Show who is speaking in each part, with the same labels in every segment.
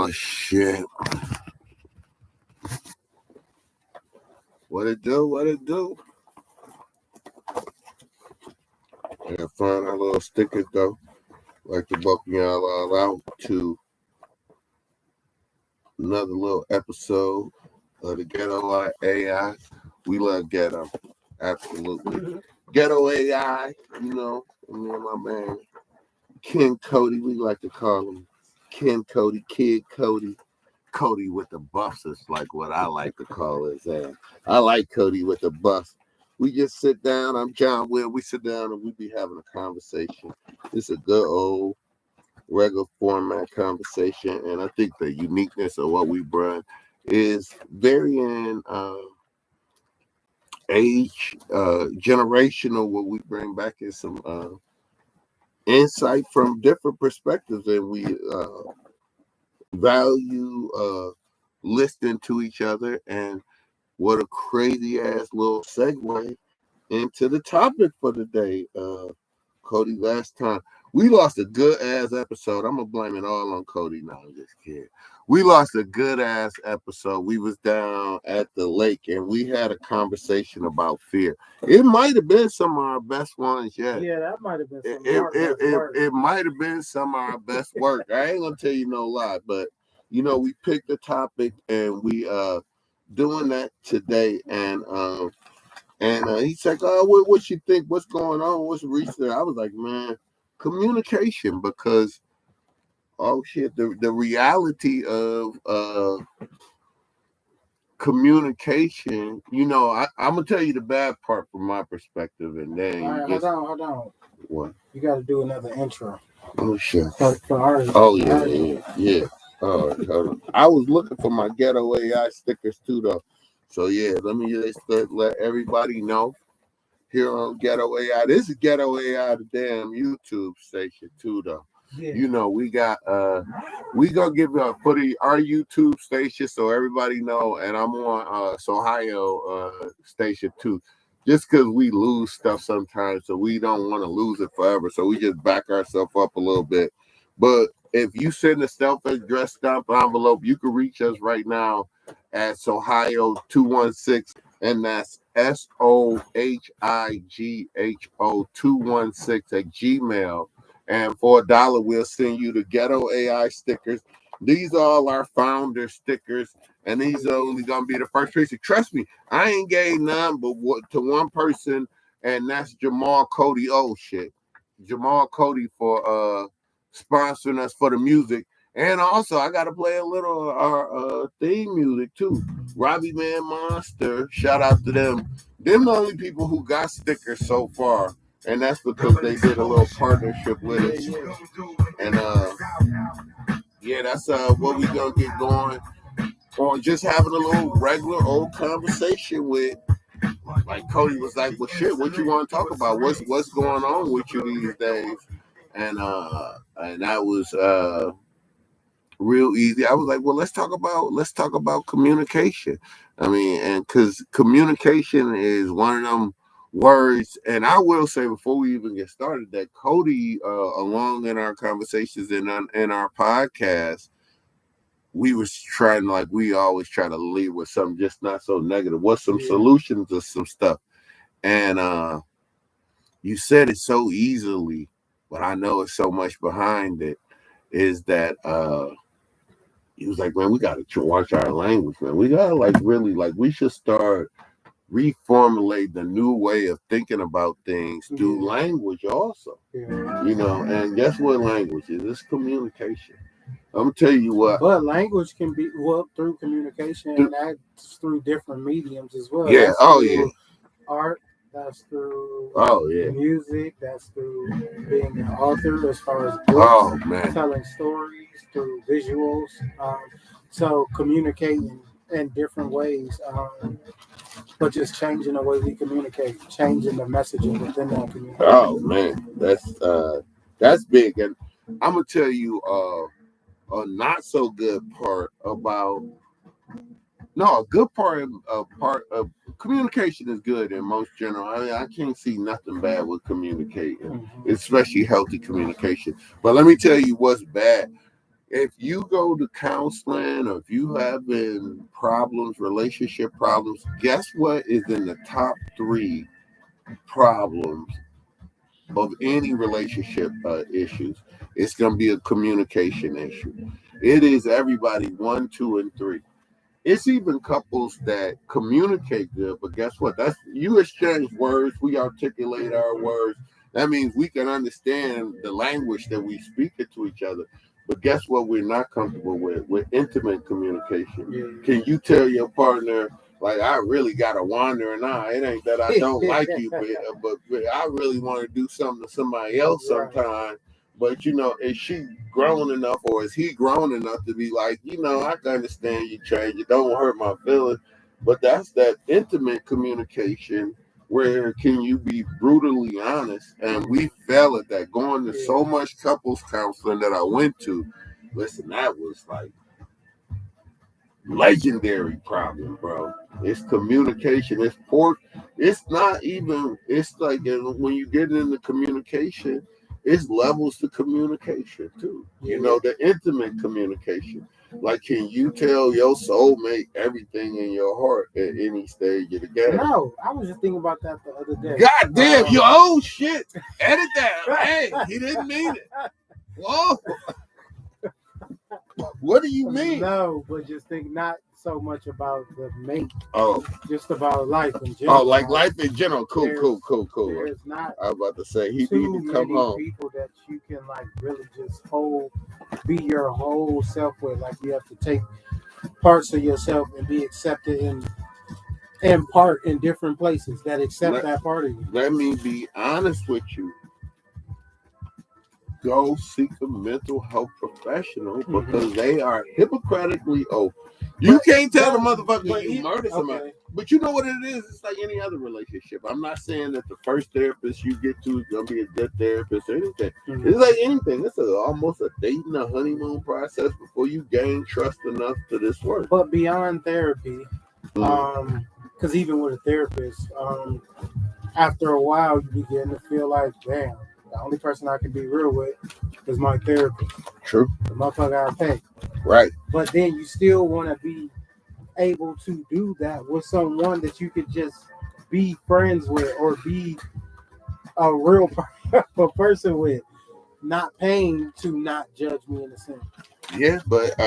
Speaker 1: Oh shit. What it do? What it do? I gotta find our little stickers though. Like to welcome y'all all out to another little episode of the Ghetto AI. We love ghetto. Absolutely. Ghetto AI, you know, me and my man Ken Cody, we like to call him Ken Cody, Kid Cody. Cody with the buffs is like what I like to call his ass. I like Cody with the buffs. We just sit down. I'm John Will. We sit down and we be having a conversation. It's a good old regular format conversation, and I think the uniqueness of what we bring is varying age, generational. What we bring back is some insight from different perspectives, and we value listening to each other. And what a crazy ass little segue into the topic for the day. Cody, last time we lost a good ass episode. I'm gonna blame it all on Cody. No, I'm just kidding. We lost a good ass episode. We was down at the lake and we had a conversation about fear. It might have been some of our best ones yet.
Speaker 2: Yeah, that might have been some
Speaker 1: it might have been some of our best work. I ain't gonna tell you no lie, but you know, we picked the topic and we doing that today. And he's like, oh, what you think? What's going on? What's research? I was like, man, communication, because oh shit, the reality of communication, you know, I'm gonna tell you the bad part from my perspective, and then
Speaker 2: all right, hold on.
Speaker 1: What?
Speaker 2: You got to do another intro.
Speaker 1: Oh shit.
Speaker 2: Oh
Speaker 1: yeah. Oh, hold on. I was looking for my ghetto AI stickers too, though. So yeah, let me just let everybody know here on Ghetto AI. This is Ghetto AI, the damn YouTube station too, though. Yeah. You know, we got we gonna give up for our YouTube station so everybody know, and I'm on Ohio station too. Just because we lose stuff sometimes, so we don't want to lose it forever. So we just back ourselves up a little bit. But if you send a self-addressed stamp envelope, you can reach us right now at Ohio 216, and that's SOHIGHO 216 at Gmail. And for $1, we'll send you the Ghetto AI stickers. These are all our founder stickers, and these are only gonna be the first piece. Trust me, I ain't gave none but to one person, and that's Jamal Cody. Oh shit, Jamal Cody for sponsoring us for the music. And also, I gotta play a little our theme music too. Robbie Man Monster, shout out to them. Them the only people who got stickers so far, and that's because they did a little partnership with us. And yeah, that's what we gonna get going on. Just having a little regular old conversation with, like Cody was like, well, shit, what you want to talk about? What's going on with you these days? And that was real easy. I was like, well, let's talk about communication. I mean, and because communication is one of them words, and I will say before we even get started that Cody, along in our conversations in our podcast, we was trying, like we always try to lead with something just not so negative. What's some solutions to some stuff? And you said it so easily, but I know it's so much behind it. Is that he was like, man, we got to watch our language, man. We got to we should start reformulate the new way of thinking about things through language also. You know, and guess what language is? It's communication. I'm gonna tell you what.
Speaker 2: But language can be through communication, and that's through different mediums as well.
Speaker 1: Yeah.
Speaker 2: That's art. That's through music. That's through being an author, as far as books, telling stories, through visuals. So communicating in different ways, but just changing the way we communicate, changing the messaging within that community.
Speaker 1: Oh man, that's big, and I'm gonna tell you a not so good part about. No, a good part of communication is good in most general. I mean, I can't see nothing bad with communicating, especially healthy communication. But let me tell you what's bad if you go to counseling or if you having problems, relationship problems, guess what is in the top 3 problems of any relationship issues? It's going to be a communication issue. It is everybody 1, 2, and 3. It's even couples that communicate good, but guess what? That's you exchange words, we articulate our words. That means we can understand the language that we speak it to each other. But guess what we're not comfortable with? With intimate communication. Can you tell your partner, like, I really got a wandering eye? It ain't that I don't like you, but I really want to do something to somebody else sometime. But, is she grown enough or is he grown enough to be like, I can understand you change. It don't hurt my feelings. But that's that intimate communication where can you be brutally honest? And we fail at that. Going to so much couples counseling that I went to, listen, that was like legendary problem, bro. It's communication. It's poor. It's not even, it's like when you get into communication, it's levels to communication too. The intimate communication. Like, can you tell your soulmate everything in your heart at any stage of the game?
Speaker 2: No, I was just thinking about that the other day.
Speaker 1: God damn, you old shit. Edit that. Hey, he didn't mean it. Whoa. What do you mean?
Speaker 2: No, but just think not so much about the mate.
Speaker 1: Oh.
Speaker 2: Just about life in general.
Speaker 1: Oh, like life in general. Cool.
Speaker 2: There's not
Speaker 1: I was about to say, he need to come home.
Speaker 2: People that you can like really just be your whole self with. Like you have to take parts of yourself and be accepted in part in different places that accept that part of you.
Speaker 1: Let me be honest with you. Go seek a mental health professional because they are hypocritically open. You can't tell the motherfucker you murder somebody. Okay. But you know what it is? It's like any other relationship. I'm not saying that the first therapist you get to is going to be a good therapist or anything. It's like anything. It's almost a dating, a honeymoon process before you gain trust enough to this work.
Speaker 2: But beyond therapy, because even with a therapist, after a while you begin to feel like, damn, the only person I can be real with is my therapist.
Speaker 1: True.
Speaker 2: The motherfucker I pay.
Speaker 1: Right.
Speaker 2: But then you still want to be able to do that with someone that you could just be friends with or be a real person with, not paying to not judge me in a sense.
Speaker 1: Yeah, but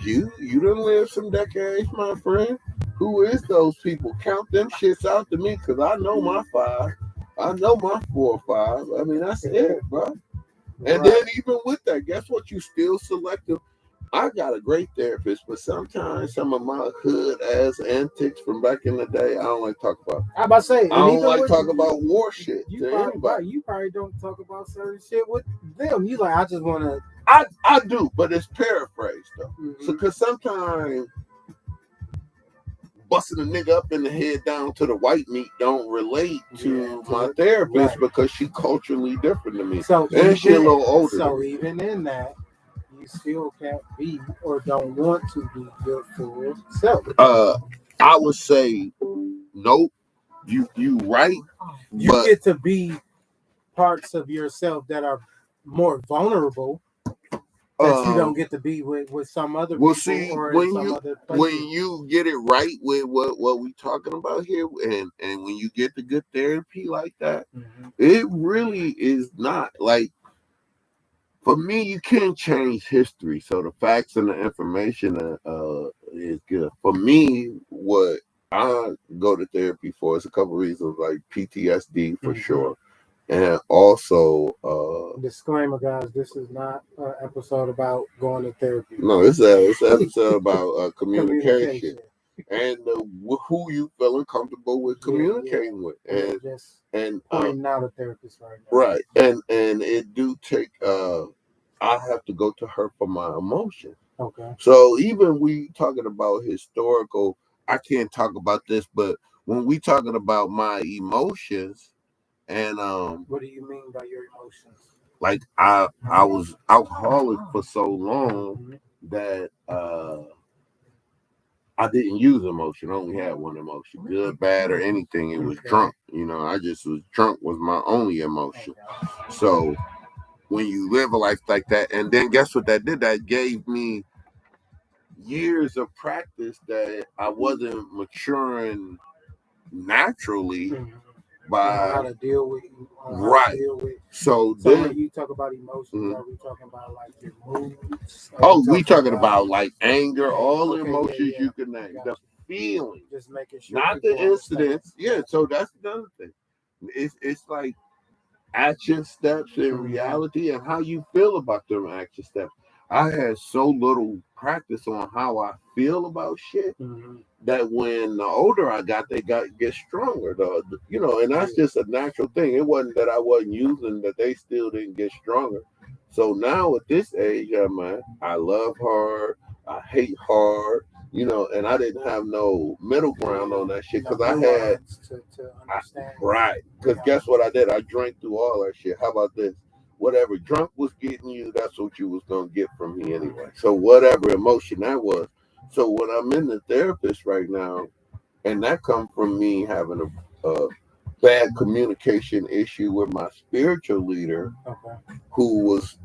Speaker 1: you done lived some decades, my friend. Who is those people? Count them shits out to me, because I know my 5. I know my 4 or 5. I mean, that's it, bro. And then even with that, guess what? You still selective. I got a great therapist, but sometimes some of my hood ass antics from back in the day, I don't like to talk about.
Speaker 2: I about to say,
Speaker 1: I don't like talk about war shit.
Speaker 2: You probably don't talk about certain shit with them. You like, I just want to.
Speaker 1: I do, but it's paraphrased though. So, because sometimes busting a nigga up in the head down to the white meat don't relate to my therapist because she culturally different than me.
Speaker 2: So
Speaker 1: and she a little older.
Speaker 2: So even in that, you still can't be or don't want to be your full self.
Speaker 1: I would say nope. You right.
Speaker 2: You get to be parts of yourself that are more vulnerable. That you don't get to be with some other people.
Speaker 1: See,
Speaker 2: or
Speaker 1: when you get it right with what we talking about here, and when you get the good therapy like that, it really is not like, for me, you can't change history. So the facts and the information is good. For me, what I go to therapy for is a couple reasons, like PTSD for sure. And also,
Speaker 2: disclaimer, guys, this is not an episode about going to therapy.
Speaker 1: No, it's an episode about communication and who you feeling comfortable with communicating with, and
Speaker 2: pointing out a therapist right now.
Speaker 1: Right, and it do take. I have to go to her for my emotion.
Speaker 2: Okay.
Speaker 1: So even we talking about historical, I can't talk about this, but when we talking about my emotions. And
Speaker 2: what do you mean by your emotions?
Speaker 1: Like I was alcoholic for so long that I didn't use emotion. I only had one emotion, good, bad, or anything. It was drunk. I just was drunk was my only emotion. So when you live a life like that. And then guess what that did? That gave me years of practice that I wasn't maturing naturally by
Speaker 2: how to deal with
Speaker 1: right. So then,
Speaker 2: when you talk about emotions, are we talking about like your moods?
Speaker 1: We talking about like anger, all the emotions you can name, the feeling,
Speaker 2: just making sure,
Speaker 1: not the incidents. Yeah, so that's another thing. It's like action steps in reality and how you feel about them action steps. I had so little practice on how I feel about shit that when the older I got, they get stronger. And that's just a natural thing. It wasn't that I wasn't using that they still didn't get stronger. So now at this age, I love hard, I hate hard, and I didn't have no middle ground on that shit because I had
Speaker 2: to understand.
Speaker 1: Right. Because guess what I did? I drank through all that shit. How about this? Whatever drunk was getting you, that's what you was going to get from me anyway. So whatever emotion that was. So when I'm in the therapist right now, and that come from me having a bad communication issue with my spiritual leader, who was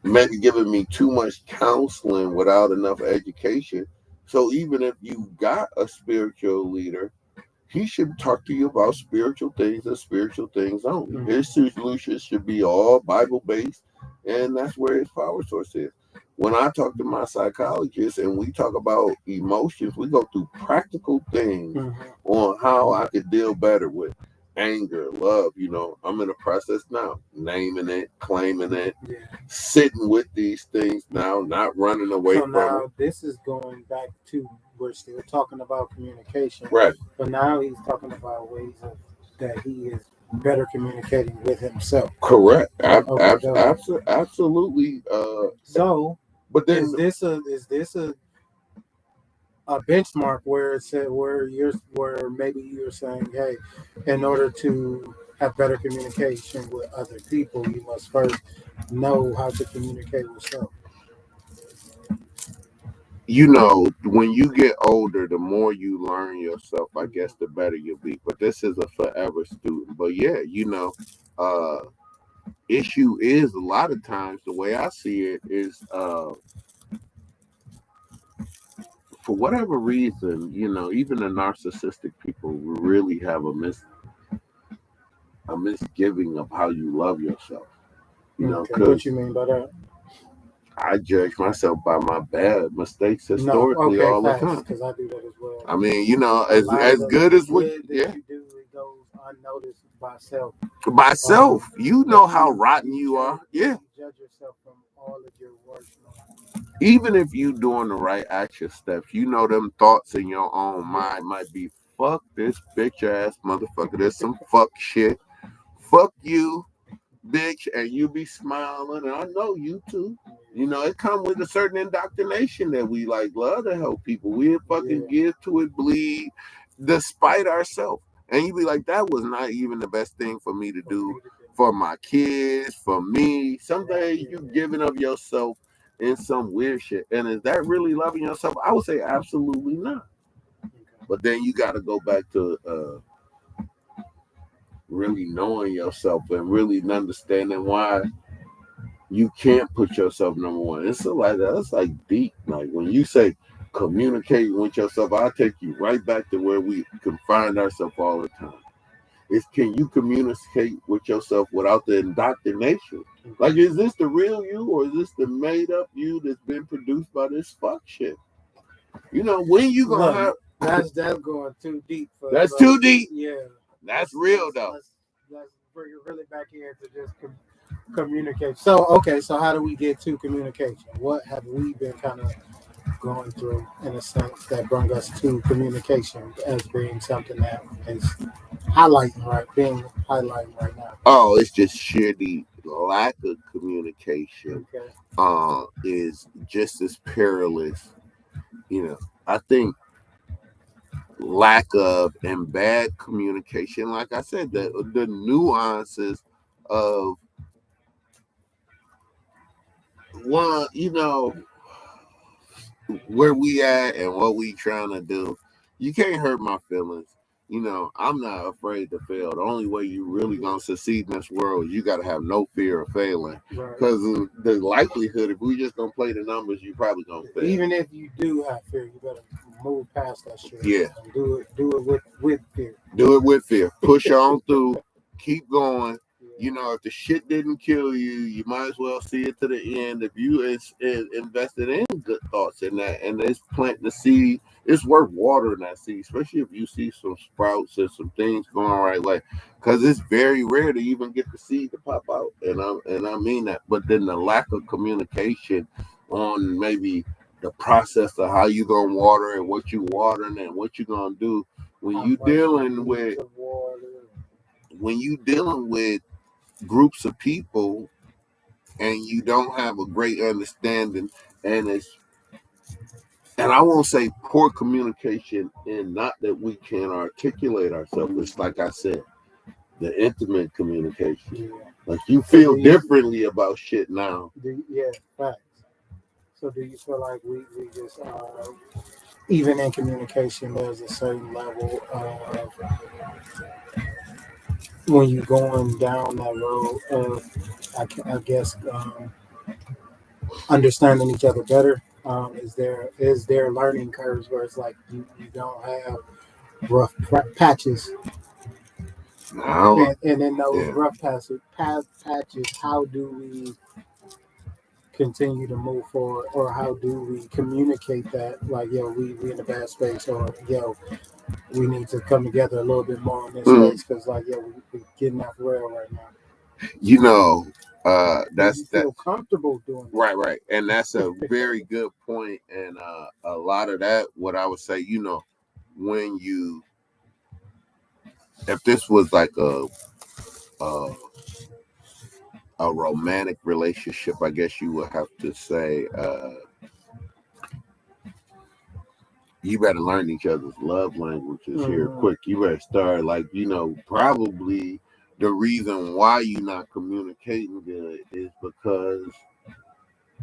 Speaker 1: maybe giving me too much counseling without enough education. So even if you got a spiritual leader, he should talk to you about spiritual things and spiritual things only. His solutions should be all Bible based, and that's where his power source is. When I talk to my psychologist and we talk about emotions, we go through practical things on how I could deal better with anger, love. I'm in a process now, naming it, claiming it, sitting with these things now, not running away from it. So now
Speaker 2: this is going back to, we're still talking about communication,
Speaker 1: right?
Speaker 2: But now he's talking about ways that he is better communicating with himself.
Speaker 1: Correct. Absolutely.
Speaker 2: So,
Speaker 1: but then
Speaker 2: is this a benchmark where it's where maybe you're saying, hey, in order to have better communication with other people, you must first know how to communicate with self.
Speaker 1: When you get older, the more you learn yourself, I guess the better you'll be. But this is a forever student. But yeah, issue is a lot of times the way I see it is for whatever reason, even the narcissistic people really have a misgiving of how you love yourself.
Speaker 2: What you mean by that?
Speaker 1: I judge myself by my bad mistakes historically all the time.
Speaker 2: Because I do that as well.
Speaker 1: I mean, as good as what
Speaker 2: you do, it goes unnoticed by self.
Speaker 1: By self, how rotten you are. Yeah.
Speaker 2: Judge yourself from all of your work.
Speaker 1: Even if you doing the right action steps, them thoughts in your own mind might be, fuck this bitch ass motherfucker. There's some fuck shit. Fuck you, bitch, and you be smiling, and I know you too. It comes with a certain indoctrination that we love to help people. We fucking give to it, bleed, despite ourselves. And you be like, that was not even the best thing for me to do for my kids, for me. Some days you giving of yourself in some weird shit. And is that really loving yourself? I would say absolutely not. But then you got to go back to really knowing yourself and really understanding why you can't put yourself number one. It's that's deep. Like when you say communicating with yourself, I'll take you right back to where we can find ourselves all the time. It's, can you communicate with yourself without the indoctrination? Like, is this the real you or is this the made up you that's been produced by this fuck shit? When you gonna have
Speaker 2: that's going too deep.
Speaker 1: That's too deep.
Speaker 2: Yeah.
Speaker 1: That's real though.
Speaker 2: Let's bring it really back here to just communicate. So how do we get to communication? What have we been kind of going through in a sense that brought us to communication as being something that is highlighting right now?
Speaker 1: Oh, it's just sheer the lack of communication is just as perilous. I think lack of and bad communication, like I said, the nuances of one, where we at and what we trying to do. You can't hurt my feelings. I'm not afraid to fail. The only way you really gonna succeed in this world is you got to have no fear of failing. Because the likelihood, if we just gonna play the numbers, you probably gonna fail.
Speaker 2: Even if you do have fear, you better move past that shit.
Speaker 1: Yeah.
Speaker 2: And do it with fear.
Speaker 1: Do it with fear. Push on through. Keep going. If the shit didn't kill you, you might as well see it to the end. If you invested in good thoughts in that, and it's planting the seed, it's worth watering that seed, especially if you see some sprouts and some things going the right way. Because it's very rare to even get the seed to pop out, and I mean that. But then the lack of communication on maybe the process of how you gonna water and what you watering and what you gonna do when you dealing with groups of people and you don't have a great understanding, and I won't say poor communication, and not that we can't articulate ourselves. It's like I said, the intimate communication. Like you feel differently about shit now.
Speaker 2: Facts. So do you feel like we just even in communication there's a certain level of when you're going down that road of I guess understanding each other better? Is there learning curves where it's like you don't have rough patches, and in those rough patches, how do we continue to move forward, or how do we communicate that, like, yo, we in a bad space, or yo, we need to come together a little bit more in this space, because like, yo, we're getting off rail right now.
Speaker 1: That's
Speaker 2: feel comfortable doing
Speaker 1: that. Right, and that's a very good point. And a lot of that, what I would say, when if this was like a romantic relationship, I guess you would have to say you better learn each other's love languages here quick. You better start, like, probably the reason why you're not communicating good is because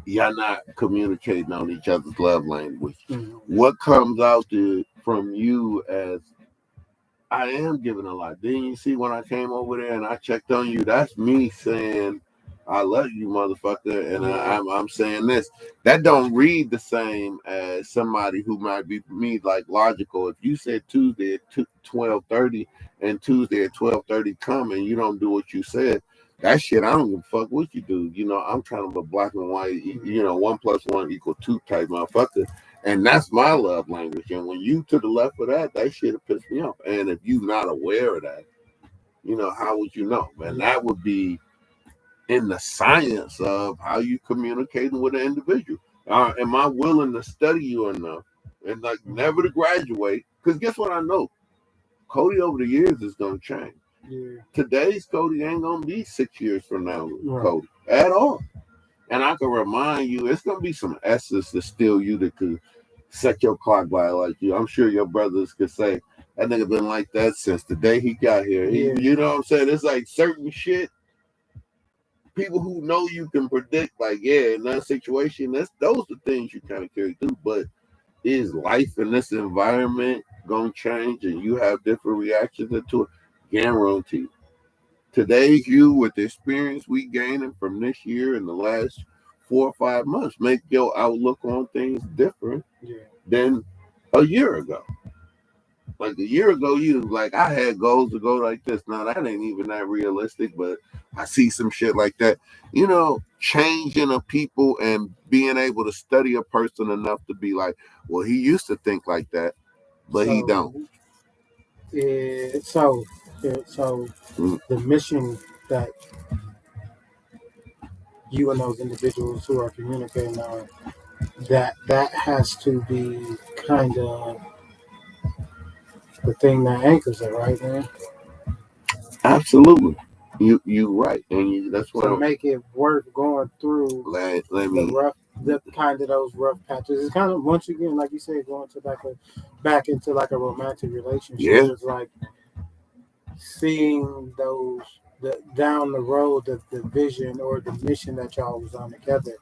Speaker 1: y'all not communicating on each other's love language. What comes out from you as, I am giving a lot. Didn't you see when I came over there and I checked on you? That's me saying, I love you, motherfucker. And I'm saying this. That don't read the same as somebody who might be me, like, logical. If you said Tuesday at 12:30 and Tuesday at 12:30 come and you don't do what you said, that shit, I don't give a fuck what you do. I'm trying to be black and white, 1 + 1 = 2 type motherfucker. And that's my love language. And when you to the left of that shit will piss me off. And if you're not aware of that, how would you know? And that would be in the science of how you communicating with an individual. Am I willing to study you enough and, like, never to graduate? Because guess what I know? Cody over the years is going to change. Today's Cody ain't going to be 6 years from now, Cody, at all. And I can remind you, it's going to be some S's to steal you that could set your clock by like you. I'm sure your brothers could say, that nigga been like that since the day he got here. You know what I'm saying? It's like certain shit, people who know you can predict, like, in that situation, those are things you kind of carry through. But is life in this environment going to change and you have different reactions to it? Guarantee. Today's you, with the experience we gaining from this year and the last 4 or 5 months, make your outlook on things different than a year ago. Like a year ago, you like, I had goals to go like this. Now that ain't even that realistic, but I see some shit like that. Changing of people and being able to study a person enough to be like, well, he used to think like that, but he don't.
Speaker 2: So the mission that you and those individuals who are communicating on, that has to be kind of the thing that anchors it, right, man?
Speaker 1: Absolutely. You right, and that's what.
Speaker 2: So make it worth going through. The kind of those rough patches. It's kind of, once again, like you said, going to back into like a romantic relationship. Yeah. It's like seeing down the road, the vision or the mission that y'all was on together,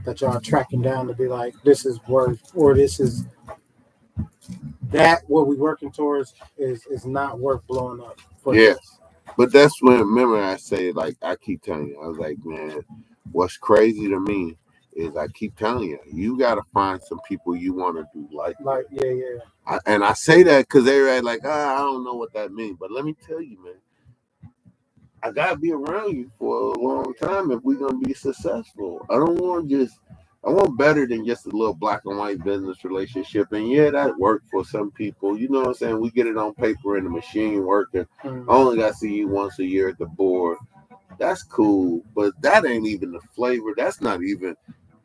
Speaker 2: that y'all tracking down to be like, this is worth, or this is that what we're working towards is not worth blowing up for
Speaker 1: this.
Speaker 2: This.
Speaker 1: But that's when, remember, I say, like, I keep telling you, I was like, man, what's crazy to me is I keep telling you, you got to find some people you want to do like and I say that because they're like, I don't know what that means. But let me tell you, man, I got to be around you for a long time if we're going to be successful. I don't want just, I want better than just a little black and white business relationship. And yeah, that worked for some people. You know what I'm saying? We get it on paper and the machine working. I only got to see you once a year at the board. That's cool, but that ain't even the flavor. That's not even,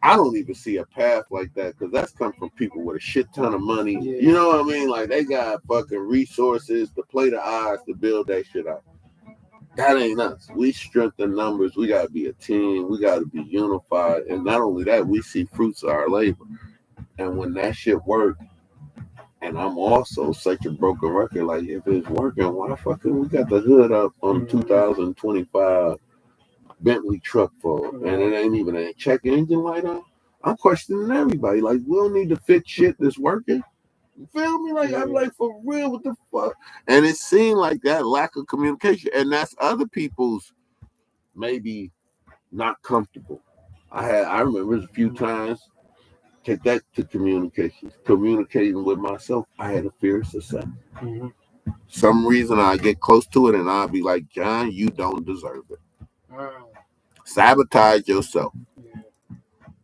Speaker 1: I don't even see a path like that because that's come from people with a shit ton of money. Yeah. You know what I mean? Like they got fucking resources to play the odds to build that shit out. That ain't us. We strengthen numbers. We got to be a team. We got to be unified. And not only that, we see fruits of our labor. And when that shit works, and I'm also such a broken record, like if it's working, why fucking we got the hood up on 2025 Bentley truck full and it ain't even a check engine light on? I'm questioning everybody. Like, we don't need to fix shit that's working. You feel me? Like, I'm like, for real, what the fuck? And it seemed like that lack of communication, and that's other people's maybe not comfortable. I remember a few times, take that to communication. Communicating with myself, I had a fear of success. Mm-hmm. Some reason I get close to it and I'll be like, John, you don't deserve it. Sabotage yourself. Yeah.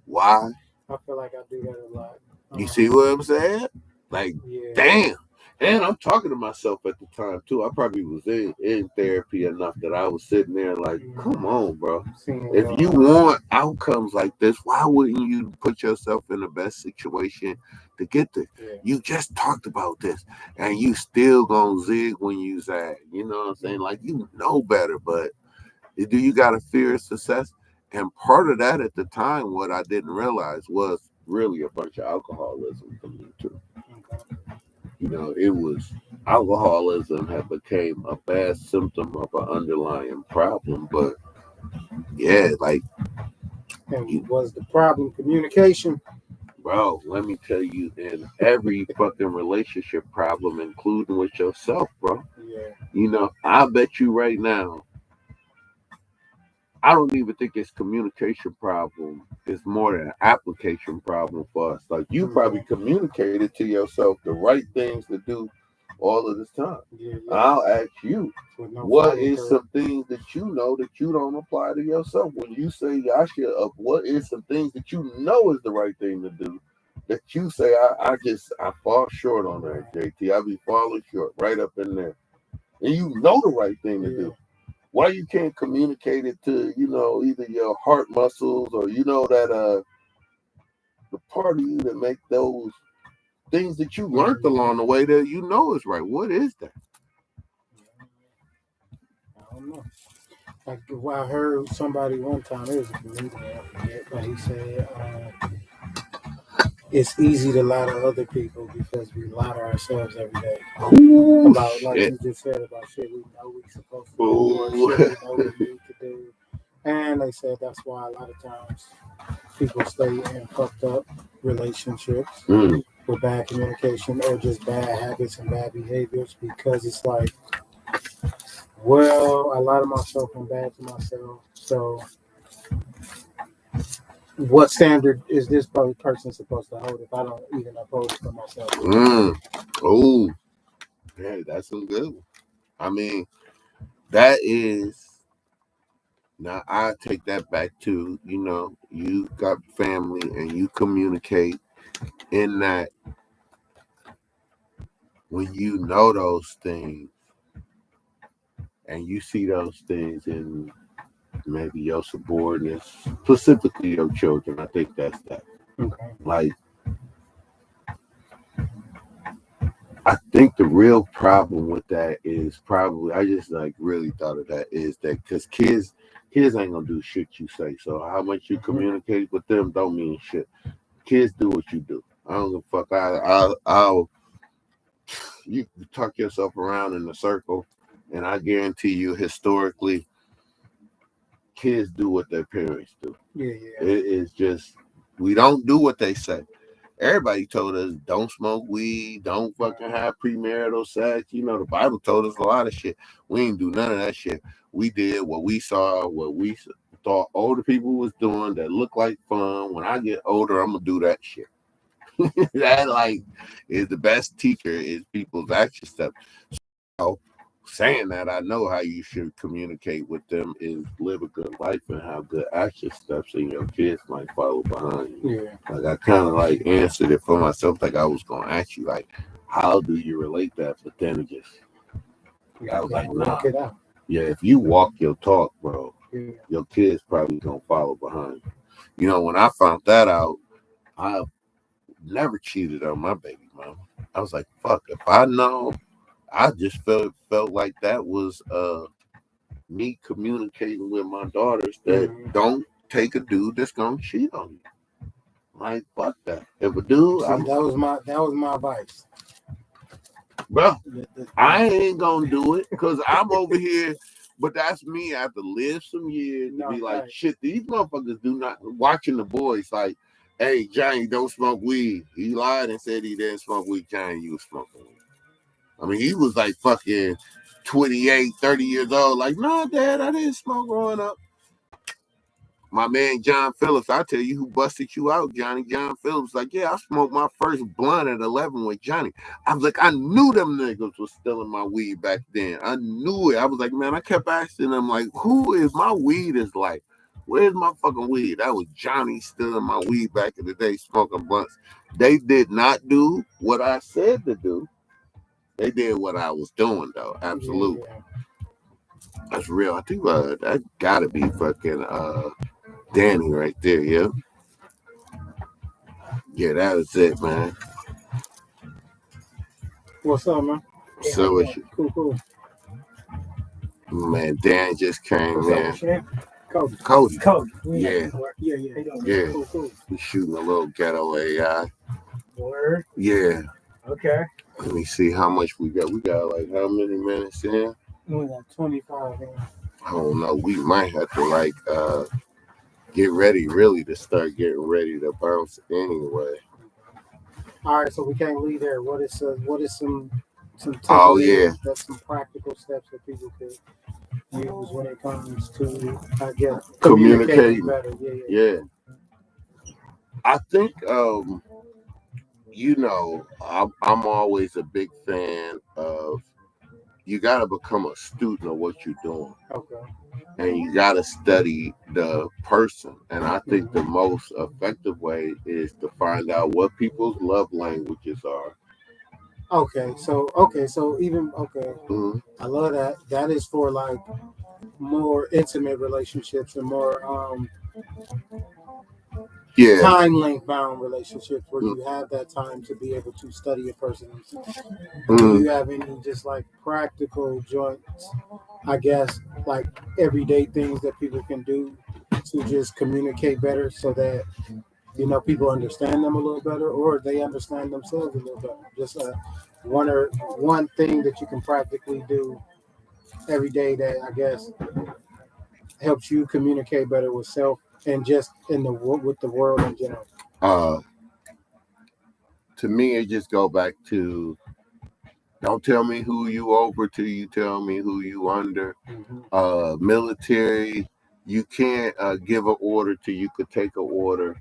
Speaker 1: Why?
Speaker 2: I feel like I do that a lot.
Speaker 1: You see what I'm saying? Like, damn. And I'm talking to myself at the time, too. I probably was in therapy enough that I was sitting there like, come on, bro. If you want outcomes like this, why wouldn't you put yourself in the best situation to get this? Yeah. You just talked about this, and you still gonna zig when you zag. You know what I'm saying? Like, you know better, but do you got a fear of success? And part of that at the time, what I didn't realize was really a bunch of alcoholism coming into it. You know, it was alcoholism had became a bad symptom of an underlying problem. But yeah, like,
Speaker 2: and was the problem communication?
Speaker 1: Bro, let me tell you, in every fucking relationship problem, including with yourself, bro. Yeah. You know, I bet you right now, I don't even think it's communication problem. It's more than an application problem for us. Like, you probably communicated to yourself the right things to do all of this time. Yeah. I'll ask you, what is some things that you know that you don't apply to yourself? When you say I should up, what is some things that you know is the right thing to do that you say I fall short on that, JT? I be falling short right up in there. And you know the right thing to do. Why you can't communicate it to, you know, either your heart muscles or, you know, that the part of you that make those things that you learned along the way that you know is right? What is that?
Speaker 2: I don't know. Like, I heard somebody one time, it was a comedian, I forget, but he said it's easy to lie to other people because we lie to ourselves every day. Ooh, about, like you just said, about shit we know we're supposed to do or shit we know we need to do. And they said that's why a lot of times people stay in fucked up relationships with bad communication or just bad habits and bad behaviors, because it's like, well, I lie to myself and bad to myself. So what standard is this person supposed to hold if I don't even uphold it for myself?
Speaker 1: Oh, yeah, that's some good one. I mean, that is, now I take that back to, you know, you got family and you communicate in that when you know those things and you see those things in maybe your subordinates, specifically your children. I think that's that. Okay. Like, I think the real problem with that is probably, I just like really thought of that, is that because kids ain't gonna do shit you say. So how much you communicate with them don't mean shit. Kids do what you do. I don't give a fuck. I'll you tuck yourself around in a circle, and I guarantee you, historically, kids do what their parents do. Yeah. It is just, we don't do what they say. Everybody told us don't smoke weed, don't fucking have premarital sex. You know, the Bible told us a lot of shit. We ain't do none of that shit. We did what we saw, what we thought older people was doing that looked like fun. When I get older, I'm gonna do that shit. That like is the best teacher is people's action steps. So saying that, I know how you should communicate with them is live a good life and have good action steps, and your kids might follow behind you.
Speaker 2: Yeah.
Speaker 1: Like I kind of like answered it for myself, like I was gonna ask you, like, how do you relate that? But then it just, I was like, nah. Yeah, if you walk your talk, bro, your kids probably gonna follow behind you. You know, when I found that out, I never cheated on my baby mama. I was like, fuck, if I know, I just felt like that was me communicating with my daughters that don't take a dude that's gonna cheat on you. Like fuck that. If a dude,
Speaker 2: that was my advice,
Speaker 1: bro. I ain't gonna do it because I'm over here. But that's me. I have to live some years to be like, shit. These motherfuckers do not watching the boys like, hey, Johnny, don't smoke weed. He lied and said he didn't smoke weed. Johnny, you was smoking weed. I mean, he was like fucking 28, 30 years old. Like, no, Dad, I didn't smoke growing up. My man John Phillips, I tell you who busted you out, Johnny. John Phillips, like, yeah, I smoked my first blunt at 11 with Johnny. I was like, I knew them niggas was stealing my weed back then. I knew it. I was like, man, I kept asking them, like, who is my weed is like? Where's my fucking weed? That was Johnny stealing my weed back in the day, smoking blunts. They did not do what I said to do. They did what I was doing, though. Absolutely. Yeah. That's real. I think that gotta be fucking Danny right there, yeah. Yeah, that was it, man.
Speaker 2: What's up, man?
Speaker 1: So it's
Speaker 2: cool.
Speaker 1: Man, Dan just came in.
Speaker 2: Cody.
Speaker 1: Yeah. Yeah.
Speaker 2: Cool.
Speaker 1: He's shooting a little ghetto AI.
Speaker 2: Word?
Speaker 1: Yeah.
Speaker 2: Okay.
Speaker 1: Let me see how much we got. We got like how many minutes in?
Speaker 2: We got 25 in.
Speaker 1: I don't know. We might have to like get ready really to start getting ready to bounce anyway.
Speaker 2: All right, so we can't leave there. What is some
Speaker 1: oh yeah,
Speaker 2: that's some practical steps that people could use when it comes to communicating better.
Speaker 1: Yeah. I think you know, I'm always a big fan of you got to become a student of what you're doing.
Speaker 2: Okay.
Speaker 1: And you got to study the person. And I think the most effective way is to find out what people's love languages are.
Speaker 2: Okay, so even I love that. That is for like more intimate relationships and more time length bound relationships where you have that time to be able to study a person. Do you have any just like practical joints, I guess, like everyday things that people can do to just communicate better so that, you know, people understand them a little better or they understand themselves a little better? Just one thing that you can practically do every day that I guess helps you communicate better with self and just with the world in general.
Speaker 1: To me, it just go back to don't tell me who you over till you tell me who you under. Military, you can't give an order till you could take an order.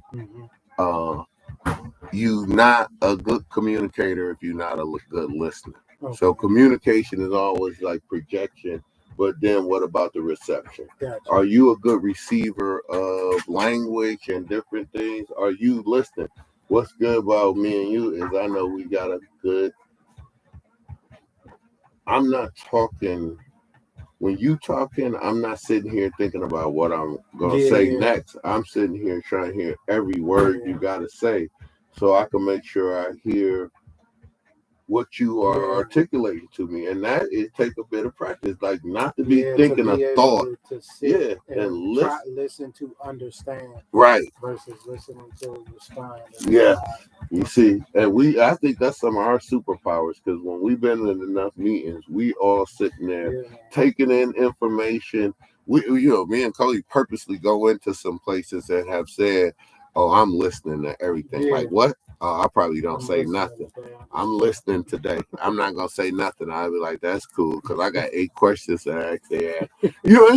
Speaker 1: You not a good communicator if you're not a good listener. Okay. So communication is always like projection, but then what about the reception? Gotcha. Are you a good receiver of language and different things? Are you listening? What's good about me and you is I know we got a good. I'm not talking. When you talking, I'm not sitting here thinking about what I'm gonna say next. I'm sitting here trying to hear every word you gotta say, so I can make sure I hear what you are articulating to me, and that is take a bit of practice, like not to be thinking a thought,
Speaker 2: to sit
Speaker 1: and
Speaker 2: listen to understand,
Speaker 1: right,
Speaker 2: versus listening to respond.
Speaker 1: Yeah, you see, and I think that's some of our superpowers because when we've been in enough meetings, we all sitting there taking in information. We, you know, me and Cody purposely go into some places that have said, "Oh, I'm listening to everything." Like what? I probably don't say nothing. I'm listening today. I'm not gonna say nothing. I'll be like, that's cool, because I got 8 questions to ask. It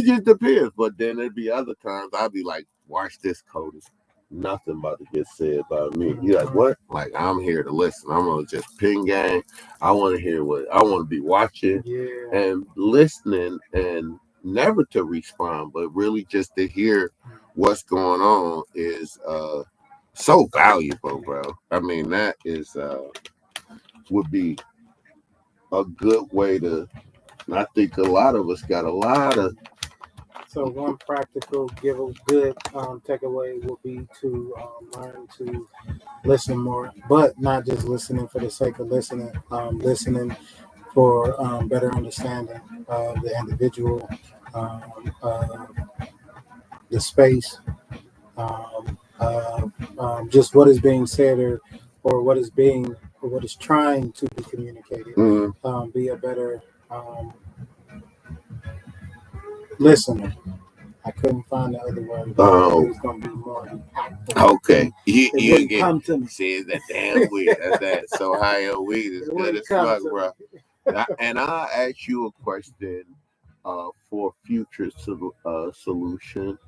Speaker 1: just depends. But then there'd be other times I'll be like, watch this, Cody. Nothing about to get said by me. You're like, what? Like, I'm here to listen. I'm gonna just ping gang. I want to hear what I want to be watching and listening, and never to respond, but really just to hear what's going on is so valuable, bro. I mean, that is would be a good way to. I think a lot of us got a lot of.
Speaker 2: So one practical good takeaway would be to learn to listen more, but not just listening for the sake of listening. Listening for better understanding of the individual, the space, just what is being said or what is trying to be communicated. Be a better listener. I couldn't find the other word. It was going to be more impactful.
Speaker 1: Okay. You get come to me. See, that damn weed. That's that. So high on weed is good as fuck, bro. And I'll ask you a question for future solution.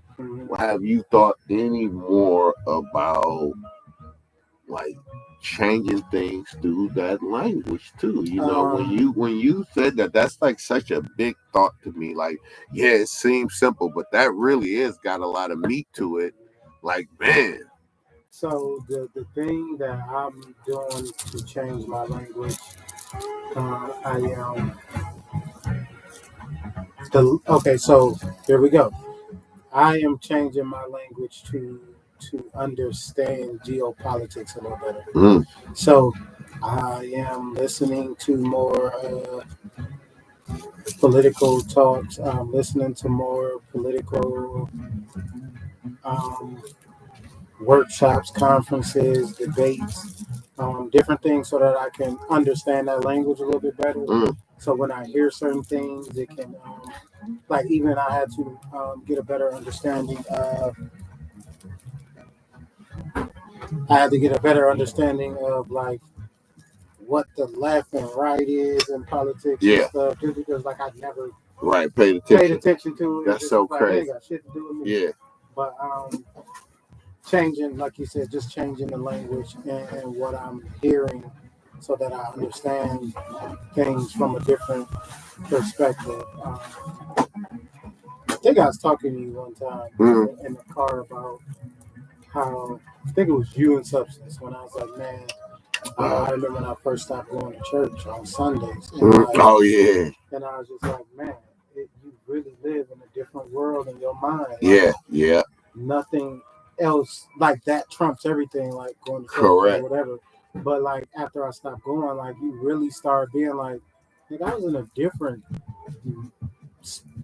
Speaker 1: Have you thought any more about like changing things through that language too? You know, when you said that, that's like such a big thought to me. Like, yeah, it seems simple, but that really is got a lot of meat to it. Like, man.
Speaker 2: So the thing that I'm doing to change my language, so here we go. I am changing my language to understand geopolitics a little better. So I am listening to more political talks. I'm listening to more political workshops, conferences, debates, different things, so that I can understand that language a little bit better. So when I hear certain things, it can, like, even I had to get a better understanding of. I had to get a better understanding of like what the left and right is in politics and stuff, just because like I'd never paid attention to it.
Speaker 1: That's so crazy.
Speaker 2: It ain't got shit to do with me. But changing, like you said, just changing the language and what I'm hearing, so that I understand things from a different perspective. I think I was talking to you one time in the car about how, I think it was you and Substance, when I was like, man, I remember when I first stopped going to church on Sundays. And and I was just like, man, you really live in a different world in your mind. Like, nothing else like that trumps everything, like going to church or whatever. But like after I stopped going, like you really start being like I was in a different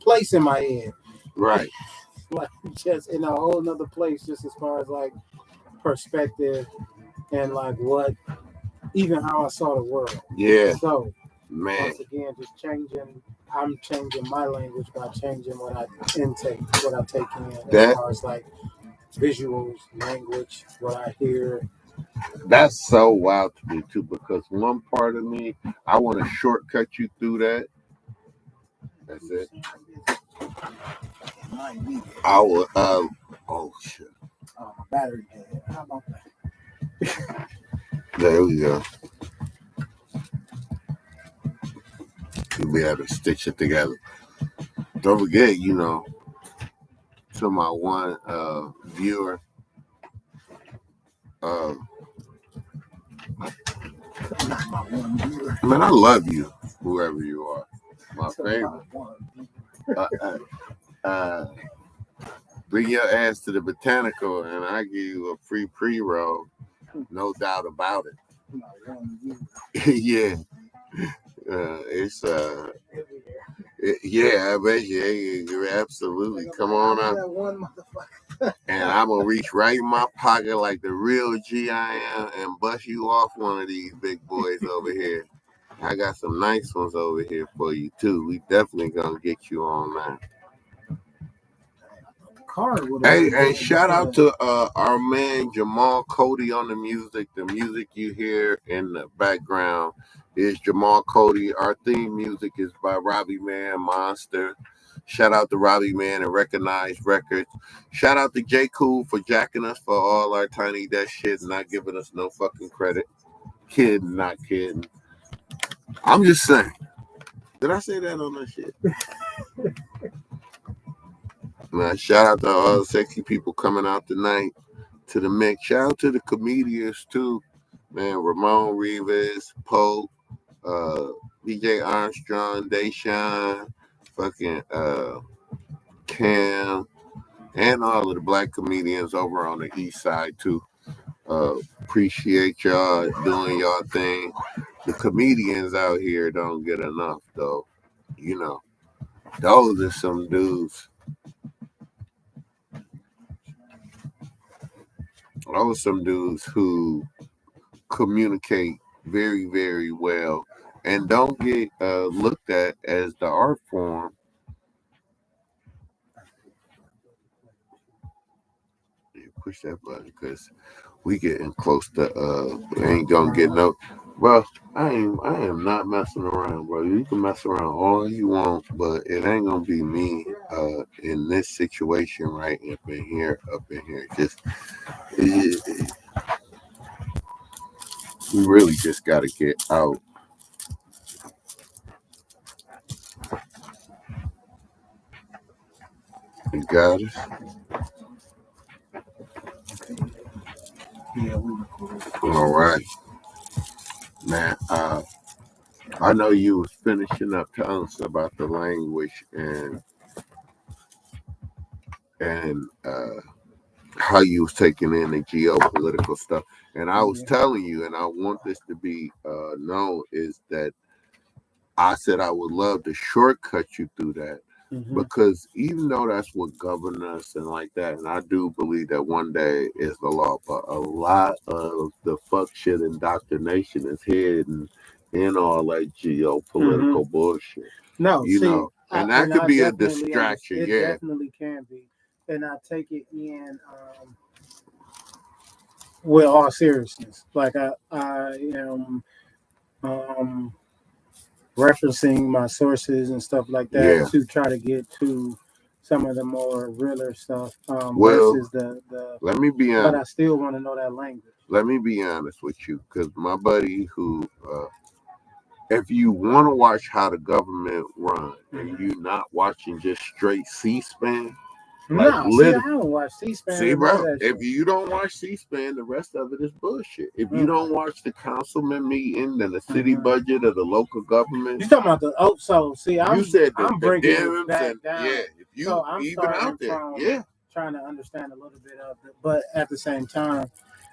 Speaker 2: place in my head.
Speaker 1: Right.
Speaker 2: Like just in a whole nother place, just as far as like perspective and like what, even how I saw the world. So once again, just changing. I'm changing my language by changing what I intake, what I take in, as far as like visuals, language, what I hear.
Speaker 1: That's so wild to me too, because one part of me, I want to shortcut you through that. That's it. I will. Oh shit.
Speaker 2: Oh, my battery dead. How about that?
Speaker 1: There we go. We'll be able to stitch it together. Don't forget, to my one viewer, man, I love you, whoever you are. My favorite. Bring your ass to the Botanical, and I give you a free pre-roll. No doubt about it. Yeah. It's I bet you absolutely. Come on out. And I'm gonna reach right in my pocket like the real G I am and bust you off one of these big boys over here. I got some nice ones over here for you too. We definitely gonna get you on that.
Speaker 2: card would
Speaker 1: have. Hey, and shout out to our man Jamal Cody on the music. The music you hear in the background is Jamal Cody. Our theme music is by Robbie Man Monster. Shout out to Robbie Man and Recognized Records. Shout out to J. Cool for jacking us for all our tiny desk shit and not giving us no fucking credit. Kidding, not kidding. I'm just saying. Did I say that on that shit? Man, shout out to all the sexy people coming out tonight to the mix. Shout out to the comedians too. Man, Ramon Rivas, Pope, DJ Armstrong, Deshaun, fucking Cam, and all of the black comedians over on the east side too. Appreciate y'all doing y'all thing. The comedians out here don't get enough though. You know, those are some dudes. Those are some dudes who communicate very, very well and don't get looked at as the art form. You push that button because we getting close to we ain't gonna get no. Well, I am not messing around, bro. You can mess around all you want, but it ain't gonna be me in this situation right up in here. Just we really just gotta get out. You got it?
Speaker 2: Yeah, we recorded.
Speaker 1: All right. Man, I know you was finishing up telling us about the language and how you was taking in the geopolitical stuff. And I was telling you, and I want this to be known, is that I said I would love to shortcut you through that. Because even though that's what governed us and like that, and I do believe that one day is the law, but a lot of the fuck shit indoctrination is hidden in all that geopolitical bullshit.
Speaker 2: No,
Speaker 1: you know, and that could be a distraction.
Speaker 2: It definitely can be, and I take it in with all seriousness. Like I am referencing my sources and stuff like that to try to get to some of the more realer stuff versus the
Speaker 1: let me be honest.
Speaker 2: But I still want to know that language.
Speaker 1: Let me be honest with you, because my buddy who if you want to watch how the government run and you're not watching just straight C-SPAN,
Speaker 2: like I don't watch C-SPAN.
Speaker 1: See, bro, if you don't watch C-SPAN, the rest of it is bullshit. If you don't watch the councilman meeting and the city budget of the local government,
Speaker 2: you talking about the
Speaker 1: you said
Speaker 2: I'm bringing it back down.
Speaker 1: Yeah, if you
Speaker 2: so I'm
Speaker 1: even out there,
Speaker 2: trying to understand a little bit of it, but at the same time,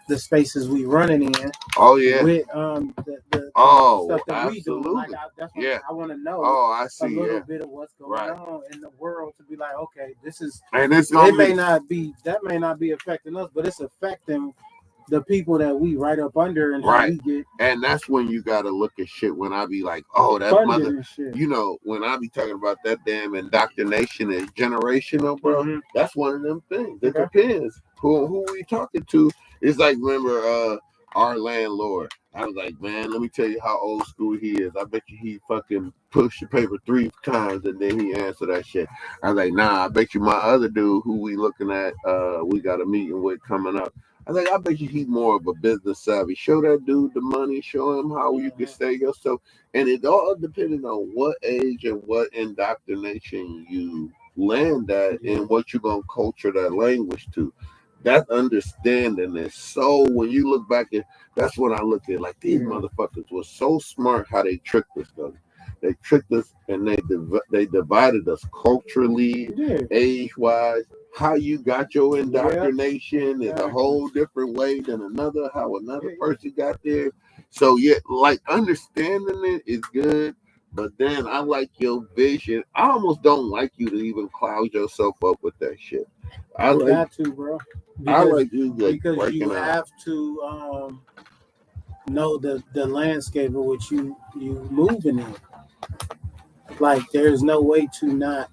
Speaker 2: the spaces we running in.
Speaker 1: Oh yeah.
Speaker 2: With the stuff that
Speaker 1: absolutely.
Speaker 2: We do. Like that's what I want to know.
Speaker 1: I see.
Speaker 2: A little bit of what's going on in the world to be like, okay, this is.
Speaker 1: And it
Speaker 2: may not be affecting us, but it's affecting the people that we right up under and how we get.
Speaker 1: And that's when you got to look at shit. When I be like, oh, that mother, you know, when I be talking about that damn indoctrination is generational, bro. That's one of them things. It depends who we talking to. It's like, remember our landlord. I was like, man, let me tell you how old school he is. I bet you he fucking pushed the paper 3 times and then he answered that shit. I was like, nah, I bet you my other dude who we looking at, we got a meeting with coming up. I was like, I bet you he's more of a business savvy. Show that dude the money, show him how you can stay yourself. And it all depending on what age and what indoctrination you land at and what you're going to culture that language to. That understanding is so, when you look back at, that's when I look at, like, these motherfuckers were so smart how they tricked us, though. They tricked us and they divided us culturally, age-wise. How you got your indoctrination is a whole different way than how another person got there. So, like, understanding it is good, but then I like your vision. I almost don't like you to even cloud yourself up with that shit.
Speaker 2: I got to, bro.
Speaker 1: I like you
Speaker 2: because you have to know the landscape of which you moving in. Like, there's no way to not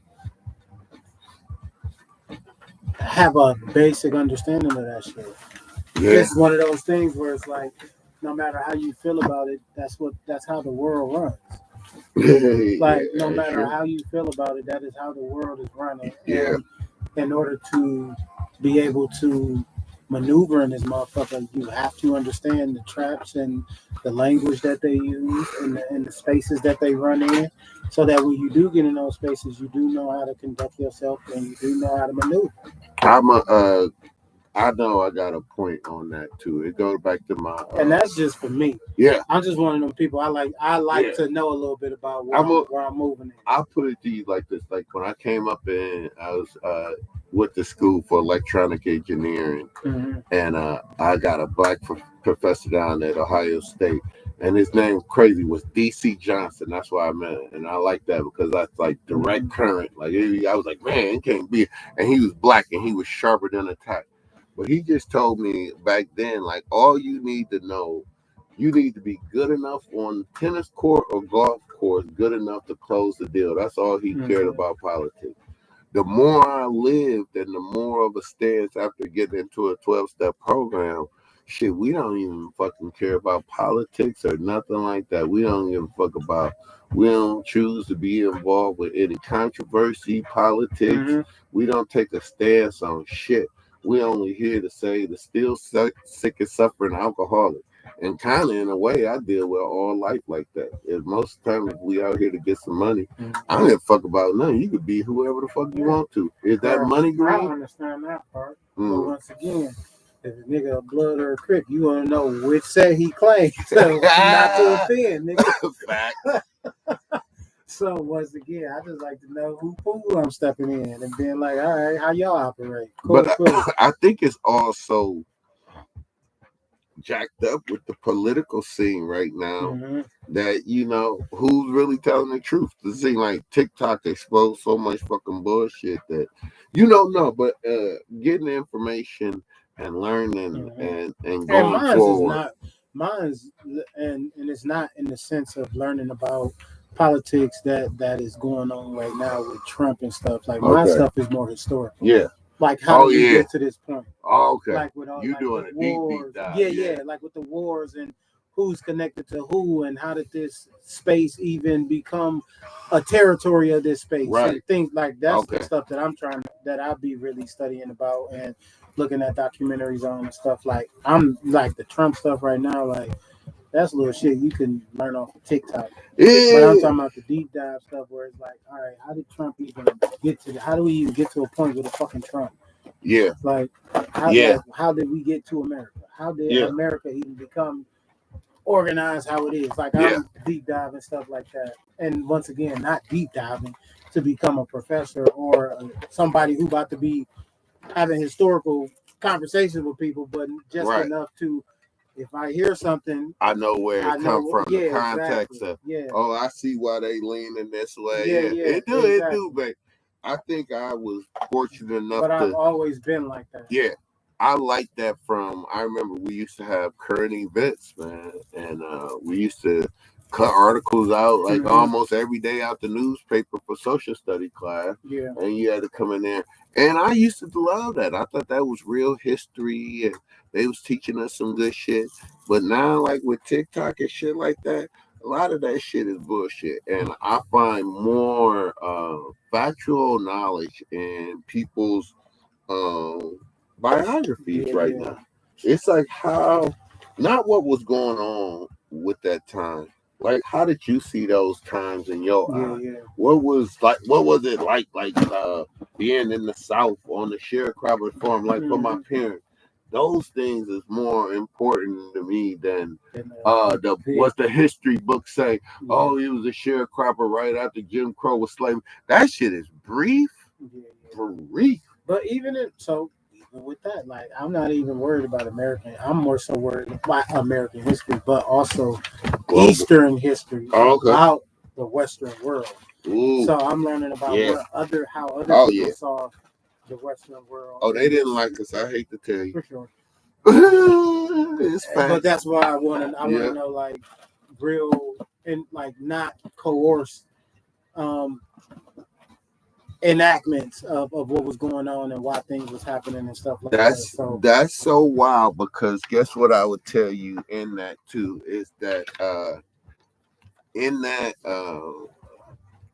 Speaker 2: have a basic understanding of that shit. Yeah. It's one of those things where it's like, no matter how you feel about it, that's how the world runs. Like, no matter how you feel about it, that is how the world is running. Yeah. And in order to be able to maneuver in this motherfucker, you have to understand the traps and the language that they use and the spaces that they run in, so that when you do get in those spaces, you do know how to conduct yourself and you do know how to maneuver.
Speaker 1: I know I got a point on that too. It goes back to my
Speaker 2: and that's just for me.
Speaker 1: Yeah,
Speaker 2: I'm just one of them people. I like to know a little bit about where I'm moving in.
Speaker 1: I'll put it to you like this: like when I came up in, I was with the school for electronic engineering, and I got a black professor down at Ohio State, and his name crazy was DC Johnson. That's why I met him, and I like that because that's like direct current. Like I was like, man, it can't be. And he was black, and he was sharper than a tack. But he just told me back then, like, all you need to know, you need to be good enough on tennis court or golf course, good enough to close the deal. That's all he cared about politics. The more I lived and the more of a stance after getting into a 12-step program, shit, we don't even fucking care about politics or nothing like that. We don't give a fuck about, we don't choose to be involved with any controversy, politics. We don't take a stance on shit. We only here to say the still sick and suffering alcoholic. And kind of in a way, I deal with all life like that. And most of the time, if we out here to get some money, I don't give a fuck about nothing. You could be whoever the fuck you want to. Is that money green?
Speaker 2: I understand that part. But once again, if a nigga a blood or a crip, you want to know which set he claims. So not to offend, nigga. Fact. So once again, I just like to know who pool I'm stepping in and being like, all right, how y'all operate? Cool,
Speaker 1: but I think it's also jacked up with the political scene right now that, you know, who's really telling the truth? It seems like TikTok exposed so much fucking bullshit that you don't know, but getting information and learning and going forward.
Speaker 2: Mine's and it's not in the sense of learning about politics that is going on right now with Trump and stuff. Like my stuff is more historical.
Speaker 1: Yeah.
Speaker 2: Like how did we get to this point?
Speaker 1: Oh, okay.
Speaker 2: Like with all
Speaker 1: you
Speaker 2: like
Speaker 1: doing a
Speaker 2: wars.
Speaker 1: deep dive.
Speaker 2: Yeah. Like with the wars and who's connected to who and how did this space even become a territory of this space?
Speaker 1: Right.
Speaker 2: And things like that's the stuff that I'll be really studying about and looking at documentaries on and stuff. Like I'm like the Trump stuff right now, like that's little shit you can learn off of TikTok. Yeah. But I'm talking about the deep dive stuff where it's like, all right, how did Trump even get to how do we even get to a point with a fucking Trump?
Speaker 1: Yeah.
Speaker 2: Like, how did we get to America? How did America even become organized how it is? Like, I'm deep diving stuff like that. And once again, not deep diving to become a professor or somebody who about to be having historical conversations with people, but just enough to, if I hear something,
Speaker 1: I know where it comes from. The context of, oh, I see why they leaning this way. It do, babe. I think I was fortunate enough
Speaker 2: but I've always been like that.
Speaker 1: Yeah. I like that I remember we used to have current events, man. And we used to cut articles out like almost every day out the newspaper for social study class.
Speaker 2: Yeah.
Speaker 1: And you had to come in there. And I used to love that. I thought that was real history and they was teaching us some good shit. But now, like with TikTok and shit like that, a lot of that shit is bullshit. And I find more factual knowledge in people's biographies right now. It's like how, not what was going on with that time. Like, how did you see those times in your eye?
Speaker 2: Yeah.
Speaker 1: What was it like being in the South on the sharecropper farm, like for my parents? Those things is more important to me than what's the history book say? Oh, he was a sharecropper right after Jim Crow was slavery. That shit is brief. Brief.
Speaker 2: But even with that, like I'm not even worried about American. I'm more so worried about American history, but also Eastern history about the Western world.
Speaker 1: Ooh.
Speaker 2: So I'm learning about how other people saw the Western world.
Speaker 1: Oh, they didn't like us. I hate to tell you.
Speaker 2: For sure.
Speaker 1: It's fact.
Speaker 2: But that's why I want to know, like, real and like not coerced enactments of what was going on and why things was happening and stuff like
Speaker 1: that.
Speaker 2: So
Speaker 1: that's so wild, because guess what I would tell you in that too is that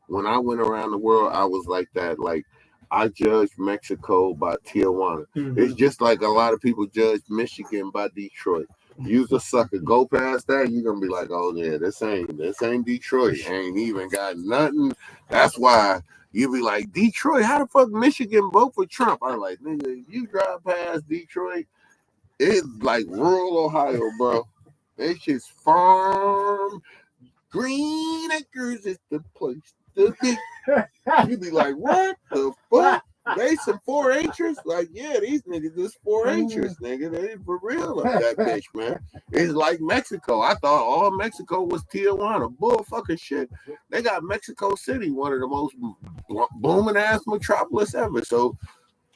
Speaker 1: when I went around the world, I was like that. Like, I judged Mexico by Tijuana. Mm-hmm. It's just like a lot of people judge Michigan by Detroit. You's a sucker. Go past that, you're gonna be like, oh yeah, this ain't Detroit. Ain't even got nothing. That's why you be like, Detroit, how the fuck Michigan vote for Trump? I'm like, nigga, you drive past Detroit, it's like rural Ohio, bro. It's just farm. Green Acres is the place to be. You be like, what the fuck? They some 4-H'ers? Like, yeah, these niggas is 4-H'ers, nigga. They for real up that bitch, man. It's like Mexico. I thought all Mexico was Tijuana. Bullfucking shit. They got Mexico City, one of the most booming ass metropolis ever. So,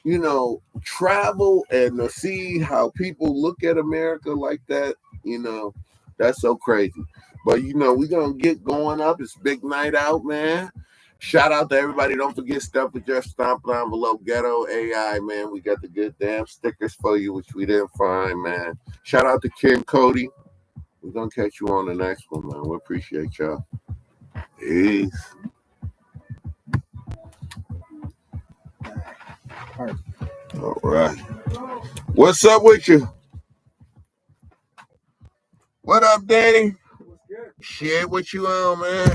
Speaker 1: you know, travel and to see how people look at America like that, you know, that's so crazy. But, you know, we're going to get going up. It's big night out, man. Shout out to everybody. Don't forget stuff with Jeff Stomp down below. Ghetto AI, man. We got the good damn stickers for you, which we didn't find, man. Shout out to Ken Cody. We're going to catch you on the next one, man. We appreciate y'all. Peace. All right. What's up with you? What up, Danny? Shit, what you on, man?